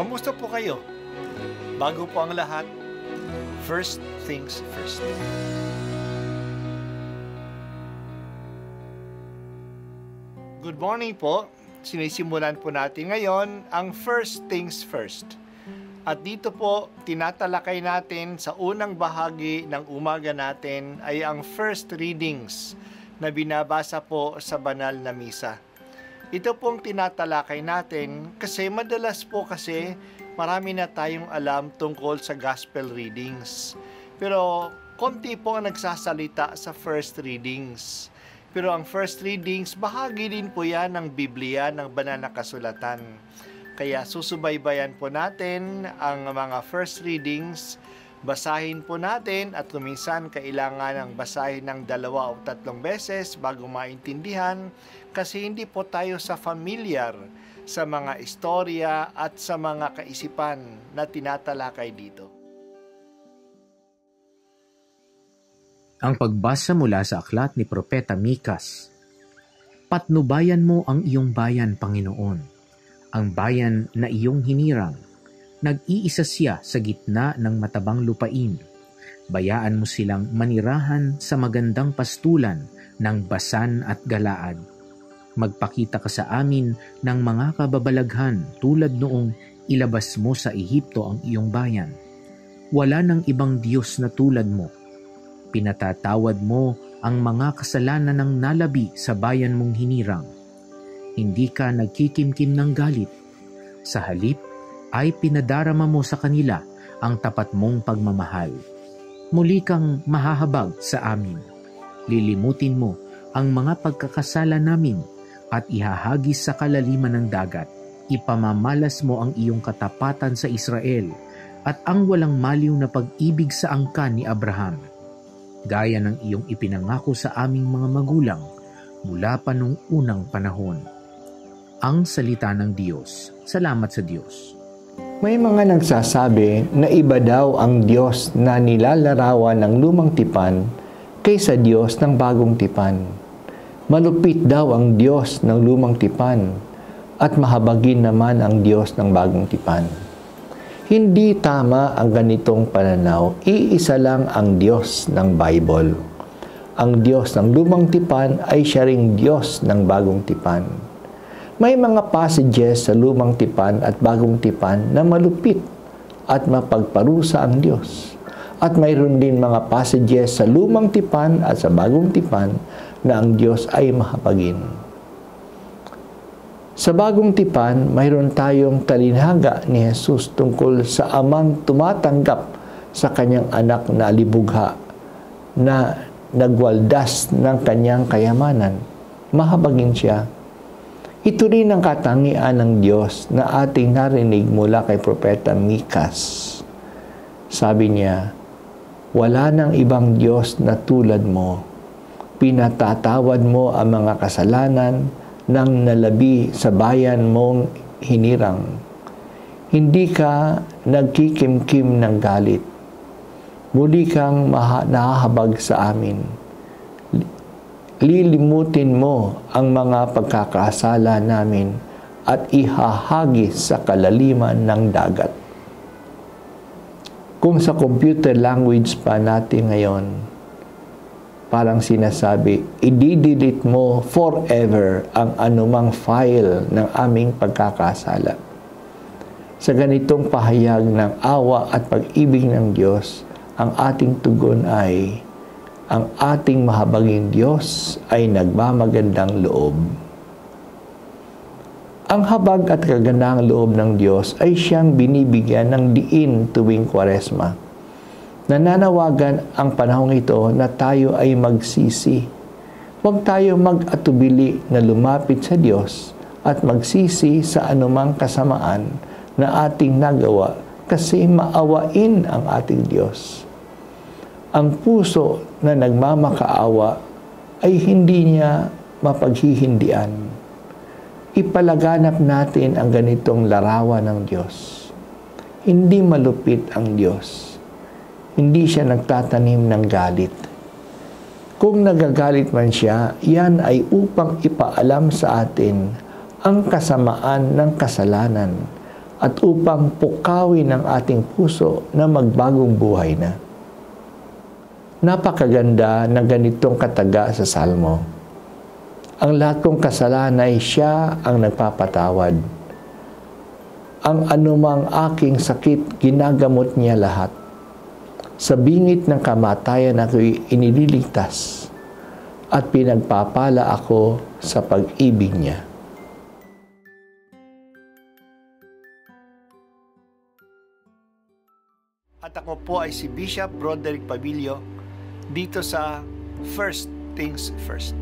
Kamusta po kayo? Bago po ang lahat, first things first. Good morning po. Sinisimulan po natin ngayon ang first things first. At dito po, tinatalakay natin sa unang bahagi ng umaga natin ay ang first readings na binabasa po sa banal na misa. Ito pong tinatalakay natin kasi madalas po kasi marami na tayong alam tungkol sa gospel readings. Pero konti po ang nagsasalita sa first readings. Pero ang first readings, bahagi din po yan ng Biblia, ng banal na kasulatan. Kaya susubaybayan po natin ang mga first readings. Basahin po natin at kuminsan kailangan ng basahin ng 2 o 3 beses bago maintindihan kasi hindi po tayo familiar sa mga istorya at sa mga kaisipan na tinatalakay dito. Ang pagbasa mula sa aklat ni Propeta Mikas. Patnubayan mo ang iyong bayan, Panginoon, ang bayan na iyong hinirang. Nag-iisa siya sa gitna ng matabang lupain. Bayaan mo silang manirahan sa magandang pastulan ng Basan at Galaad. Magpakita ka sa amin ng mga kababalaghan tulad noong ilabas mo sa Ehipto ang iyong bayan. Wala nang ibang Diyos na tulad mo. Pinatatawad mo ang mga kasalanan ng nalabi sa bayan mong hinirang. Hindi ka nagkikimkim ng galit. Sa halip, ay pinadarama mo sa kanila ang tapat mong pagmamahal. Muli kang mahahabag sa amin. Lilimutin mo ang mga pagkakasala namin at ihahagis sa kalaliman ng dagat. Ipamamalas mo ang iyong katapatan sa Israel at ang walang maliw na pag-ibig sa angkan ni Abraham. Gaya ng iyong ipinangako sa aming mga magulang mula pa nung unang panahon. Ang salita ng Diyos. Salamat sa Diyos. May mga nagsasabi na iba daw ang Diyos na nilalarawan ng lumang tipan kaysa Diyos ng bagong tipan. Malupit daw ang Diyos ng lumang tipan at mahabagin naman ang Diyos ng bagong tipan. Hindi tama ang ganitong pananaw. Iisa lang ang Diyos ng Bible. Ang Diyos ng lumang tipan ay siya ring Diyos ng bagong tipan. May mga passages sa lumang tipan at bagong tipan na malupit at mapagparusa ang Diyos. At mayroon din mga passages sa lumang tipan at sa bagong tipan na ang Diyos ay mahabagin. Sa bagong tipan, mayroon tayong talinhaga ni Jesus tungkol sa amang tumatanggap sa kanyang anak na alibugha na nagwaldas ng kanyang kayamanan. Mahabagin siya. Ito rin ang katangian ng Diyos na ating narinig mula kay Propeta Mikas. Sabi niya, wala nang ibang Diyos na tulad mo. Pinatatawad mo ang mga kasalanan ng nalabi sa bayan mong hinirang. Hindi ka nagkikimkim ng galit. Muli kang nahahabag sa amin. Lilimutin mo ang mga pagkakasala namin at ihahagis sa kalaliman ng dagat. Kung sa computer language pa natin ngayon, parang sinasabi, i-delete mo forever ang anumang file ng aming pagkakasala. Sa ganitong pahayag ng awa at pag-ibig ng Diyos, ang ating tugon ay, ang ating mahabaging Diyos ay nagmamagandang loob. Ang habag at kagandahang loob ng Diyos ay siyang binibigyan ng diin tuwing Kwaresma. Nananawagan ang panahong ito na tayo ay magsisi. Huwag tayo mag-atubili na lumapit sa Diyos at magsisi sa anumang kasamaan na ating nagawa kasi maawain ang ating Diyos. Ang puso na nagmamakaawa ay hindi niya mapaghihindian. Ipalaganap natin ang ganitong larawan ng Diyos. Hindi malupit ang Diyos. Hindi siya nagtatanim ng galit. Kung nagagalit man siya, yan ay upang ipaalam sa atin ang kasamaan ng kasalanan at upang pukawin ang ating puso na magbagong buhay na. Napakaganda ng ganitong kataga sa Salmo. Ang lahat kong kasalanan ay siya ang nagpapatawad. Ang anumang aking sakit, ginagamot niya lahat. Sa bingit ng kamatayan ako'y inililigtas at pinagpapala ako sa pag-ibig niya. At ako po ay si Bishop Roderick Pabilio dito sa First Things First.